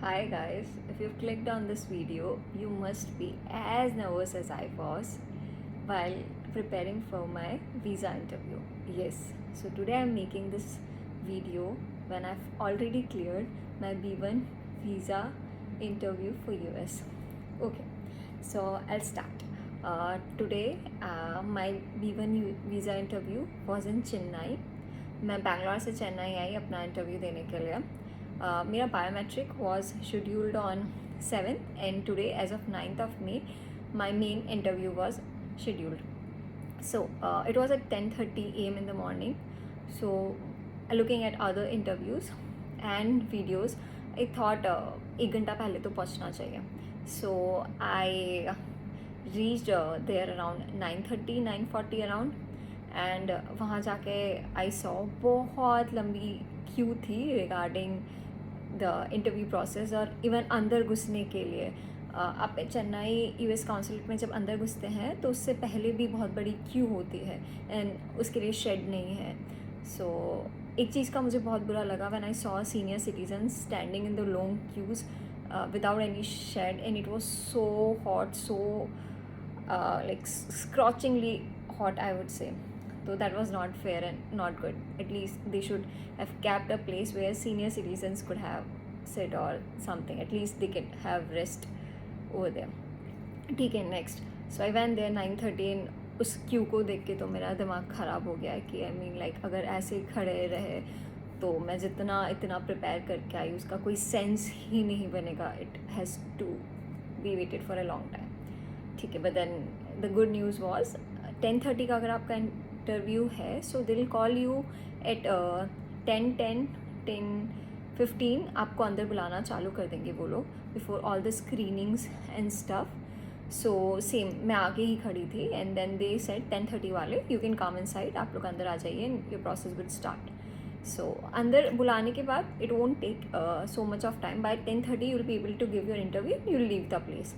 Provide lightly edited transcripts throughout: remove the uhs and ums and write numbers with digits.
Hi guys, if you've clicked on this video, you must be as nervous as I was while preparing for my visa interview. Yes, so today I'm making this video when I've already cleared my B1 visa interview for US. Okay, so I'll start. Today my B1 visa interview was in Chennai. मैं बैंगलोर से चेन्नई आई अपना interview देने के लिए. मेरा biometric was scheduled on 7th and today as of 9th of May my main interview was scheduled. So it was at 10:30 a.m. in the morning. So looking at other interviews and videos, I thought एक घंटा पहले तो पहुँचना चाहिए. So I reached there around 9:30, 9:40 around. And वहाँ जाके I saw बहुत लंबी क्यू थी रिगार्डिंग द इंटरव्यू प्रोसेस. और इवन अंदर घुसने के लिए आप चेन्नई यूएस काउंसलेट में जब अंदर घुसते हैं तो उससे पहले भी बहुत बड़ी क्यू होती है एंड उसके लिए शेड नहीं है. सो एक चीज़ का मुझे बहुत बुरा लगा when I saw senior citizen standing in the long queues without any shed, and it was so hot, so like scorchingly hot, I would say. So that was not fair and not good. At least they should have kept a place where senior citizens could have sit or something. At least they could have rest over there. ठीक है, next. So I went there 9:30 and उस Q को देख के तो मेरा दिमाग ख़राब हो गया कि I mean like अगर ऐसे ही खड़े रहे तो मैं जितना इतना प्रिपेयर करके आई उसका कोई सेंस ही नहीं बनेगा. It has to be waited for a long time. ठीक है, but then the good news was 10:30 का अगर आपका इंटरव्यू है so they will call you at 10:10, 10:15 आपको अंदर बुलाना चालू कर देंगे वो लोग before all the screenings and stuff. So same मैं आगे ही खड़ी थी एंड देन दे सेड 10:30 वाले यू कैन कम इनसाइड, आप लोग अंदर आ जाइए and your process will start. So अंदर बुलाने के बाद it won't take so much of time. By 10:30 you will be able to give your interview, you will leave the place.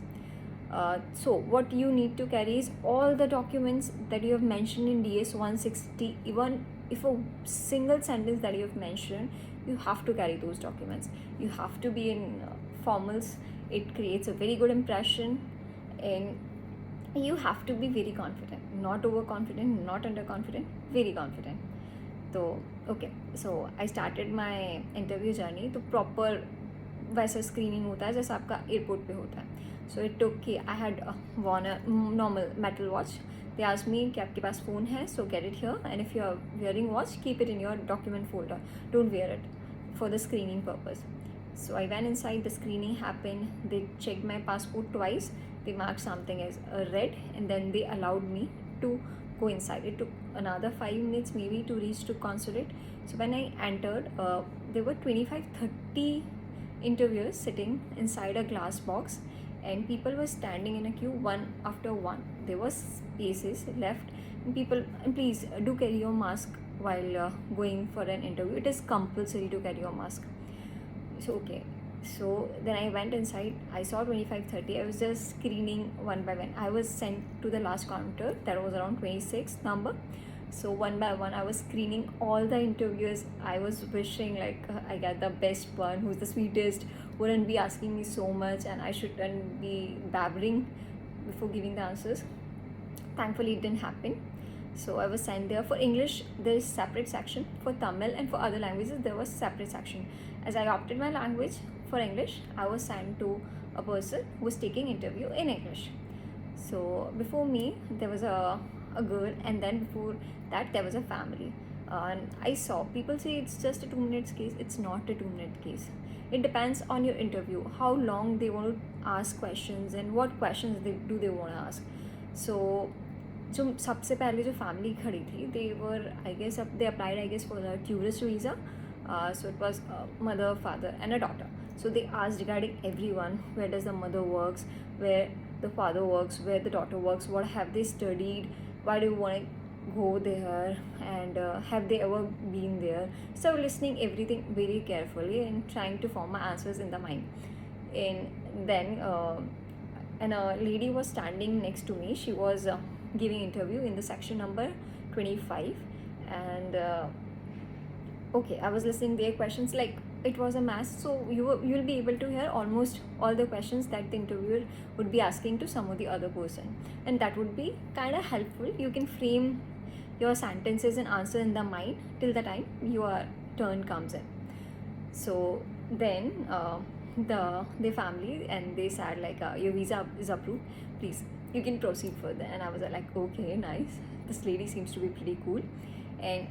So what you need to carry is all the documents that you have mentioned in DS 160. Even if a single sentence that you have mentioned, you have to carry those documents. You have to be in formals. It creates a very good impression, and you have to be very confident, not overconfident, not underconfident, very confident. So okay, so I started my interview journey. तो proper वैसा screening होता है जैसा आपका airport पे होता है. सो it took कि I had worn a normal metal watch. They asked me कि आपके पास फ़ोन है so get it here, and if you are wearing watch keep it in your document folder, don't wear it for the screening purpose. So I went inside, the screening happened, they checked my passport twice, they marked something as red, and then they allowed me to go inside. It took another 5 minutes maybe to reach to consulate. So when I entered, there were 25-30 interviewers sitting inside a glass box, and people were standing in a queue one after one. There was spaces left, and people, and please do carry your mask while going for an interview. It is compulsory to carry your mask. So okay, so then I went inside, I saw 25-30. I was just screening one by one. I was sent to the last counter that was around 26th number. So one by one I was screening all the interviewers. I was wishing like I get the best one, who's the sweetest, wouldn't be asking me so much, and I shouldn't be babbling before giving the answers. Thankfully it didn't happen. So I was sent there. For English there is separate section, for Tamil and for other languages there was separate section. As I opted my language for English, I was sent to a person who was taking interview in English. So before me there was a girl, and then before that there was a family. And I saw people say it's just a 2 minutes case. It's not a 2-minute case. It depends on your interview, how long they want to ask questions and what questions they want to ask. So जो सबसे पहले जो family खड़ी थी, they were I guess they applied I guess for the tourist visa. So it was a mother, father and a daughter. So they asked regarding everyone, where does the mother works, where the father works, where the daughter works, what have they studied, why do you want to go there, and have they ever been there. So listening everything very carefully and trying to form my answers in the mind. And then and a lady was standing next to me. She was giving interview in the section number 25, and okay, I was listening their questions. Like it was a mass, so you'll be able to hear almost all the questions that the interviewer would be asking to some of the other person, and that would be kind of helpful. You can frame your sentences and answer in the mind till the time your turn comes in. So then the family, and they said like, your visa is approved, please you can proceed further. And I was like, okay, nice, this lady seems to be pretty cool. And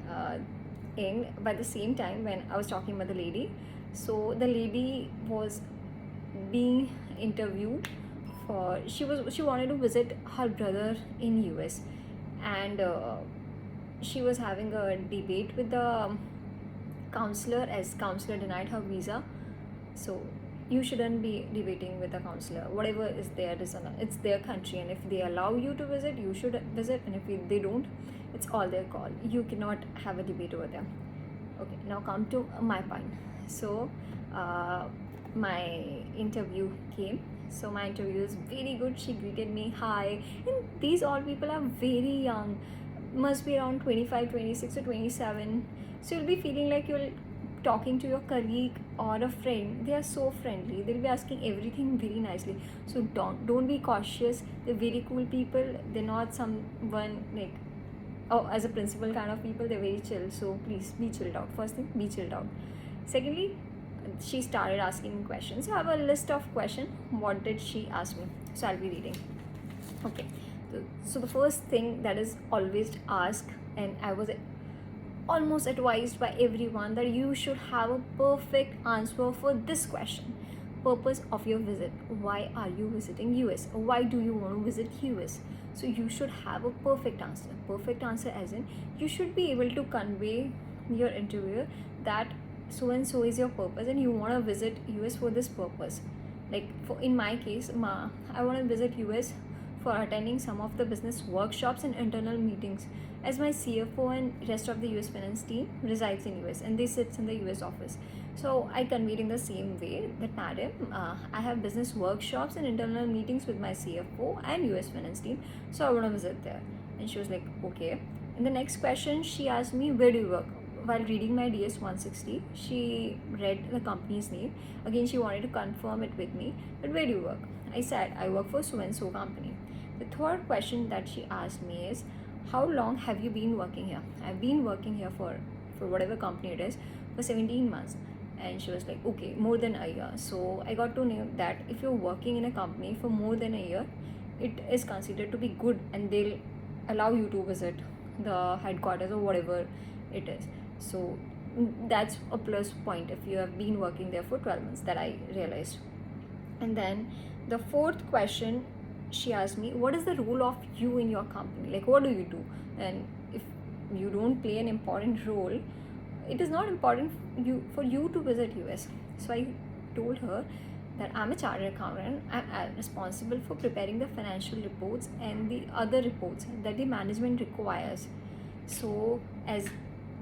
by the same time, when I was talking about the lady, so the lady was being interviewed for, she wanted to visit her brother in US, and she was having a debate with the counselor, as counselor denied her visa. So you shouldn't be debating with a counselor. Whatever is there is it's their country, and if they allow you to visit, you should visit, and if they don't, it's all their call. You cannot have a debate over them. Okay, now come to my point. So my interview came. So my interview is very good. She greeted me, hi, and these all people are very young, must be around 25, 26 or 27. So you'll be feeling like you're talking to your colleague or a friend. They are so friendly, they'll be asking everything very nicely. So don't be cautious. They're very cool people. They're not someone like, oh, as a principal kind of people. They're very chill. So please be chilled out. First thing, be chilled out. Secondly, she started asking questions. So I have a list of questions. What did she ask me? So I'll be reading. Okay, so the first thing that is always asked, and I was almost advised by everyone, that you should have a perfect answer for this question. Purpose of your visit. Why are you visiting US? Why do you want to visit US? So you should have a perfect answer. Perfect answer as in, you should be able to convey your interviewer that so and so is your purpose, and you want to visit US for this purpose. Like in my case, I want to visit US for attending some of the business workshops and internal meetings, as my CFO and rest of the US finance team resides in US and they sits in the US office. So I conveyed in the same way that, madam, I have business workshops and internal meetings with my CFO and US finance team, so I want to visit there. And she was like, okay. And the next question, she asked me, where do you work? While reading my DS 160, she read the company's name. Again, she wanted to confirm it with me, but where do you work? I said, I work for so and so company. The third question that she asked me is, how long have you been working here? I've been working here for whatever company it is, for 17 months. And she was like, okay, more than a year. So I got to know that if you're working in a company for more than a year, it is considered to be good, and they'll allow you to visit the headquarters or whatever it is. So that's a plus point if you have been working there for 12 months, that I realized. And then the fourth question, she asked me, what is the role of you in your company? Like, what do you do? And if you don't play an important role, it is not important for you to visit US. So I told her that I'm a chartered accountant. I'm responsible for preparing the financial reports and the other reports that the management requires. So as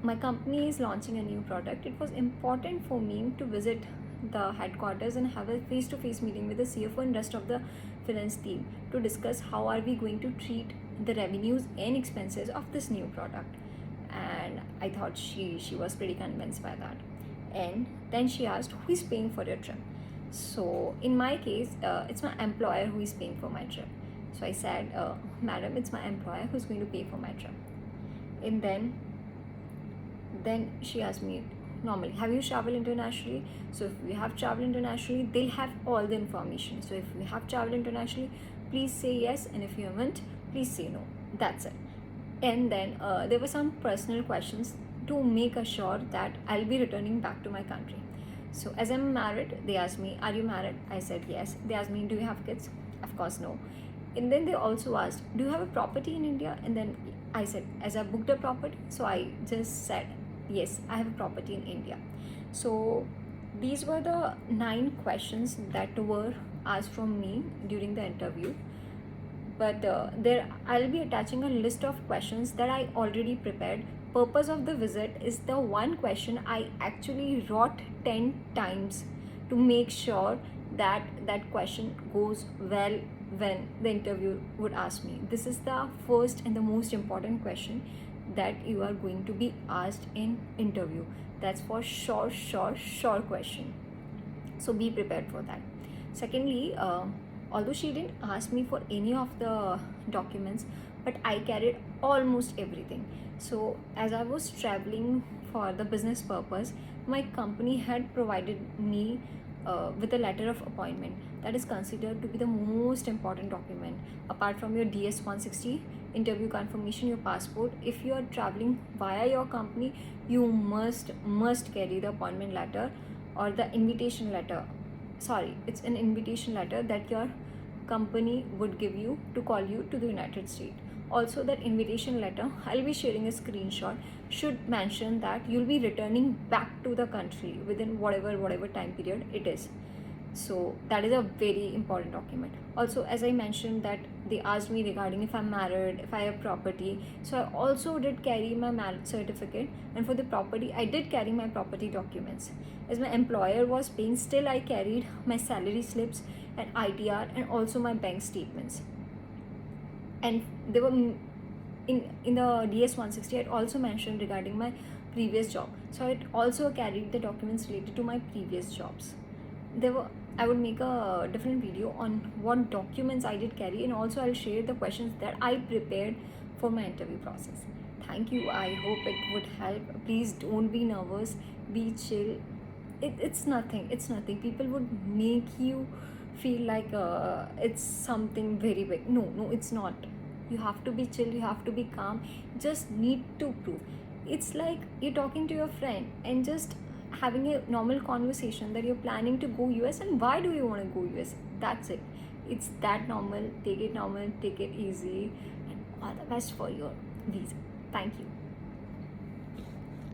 my company is launching a new product, it was important for me to visit the headquarters and have a face-to-face meeting with the CFO and rest of the finance team to discuss how are we going to treat the revenues and expenses of this new product. And I thought she was pretty convinced by that. And then she asked, who is paying for your trip? So in my case, it's my employer who is paying for my trip. So I said, madam, it's my employer who's going to pay for my trip. And then she asked me, normally, have you traveled internationally? So if we have traveled internationally, they'll have all the information. So if we have traveled internationally, please say yes, and if you haven't, please say no. That's it. And then there were some personal questions to make sure that I'll be returning back to my country. So as I'm married, they asked me, are you married? I said yes. They asked me, do you have kids? Of course, no. And then they also asked, do you have a property in India? And then I said, as I booked a property, so I just said, yes, I have a property in India. So these were the 9 questions that were asked from me during the interview. But there I'll be attaching a list of questions that I already prepared. Purpose of the visit is the one question I actually wrote 10 times to make sure that that question goes well when the interview would ask me. This is the first and the most important question that you are going to be asked in interview. That's for sure question. So be prepared for that. Secondly, although she didn't ask me for any of the documents, but I carried almost everything. So as I was traveling for the business purpose, my company had provided me with a letter of appointment that is considered to be the most important document apart from your DS 160 interview confirmation, your passport. If you are traveling via your company, you must carry the appointment letter or the invitation letter. Sorry, it's an invitation letter that your company would give you to call you to the United States. Also, that invitation letter, I'll be sharing a screenshot, should mention that you'll be returning back to the country within whatever time period it is. So that is a very important document. Also, as I mentioned, that they asked me regarding if I'm married, if I have property. So I also did carry my marriage certificate, and for the property I did carry my property documents. As my employer was paying, still I carried my salary slips and ITR and also my bank statements. And they were in the DS 160. I also mentioned regarding my previous job, so I also carried the documents related to my previous jobs. I would make a different video on what documents I did carry, and also I'll share the questions that I prepared for my interview process. Thank you. I hope it would help. Please don't be nervous. Be chill. It's nothing. It's nothing. People would make you feel like it's something very big. No, it's not. You have to be chill. You have to be calm. Just need to prove. It's like you're talking to your friend and just having a normal conversation that you're planning to go US and why do you want to go US. That's it. It's that normal. Take it normal, take it easy, and all the best for your visa. Thank you.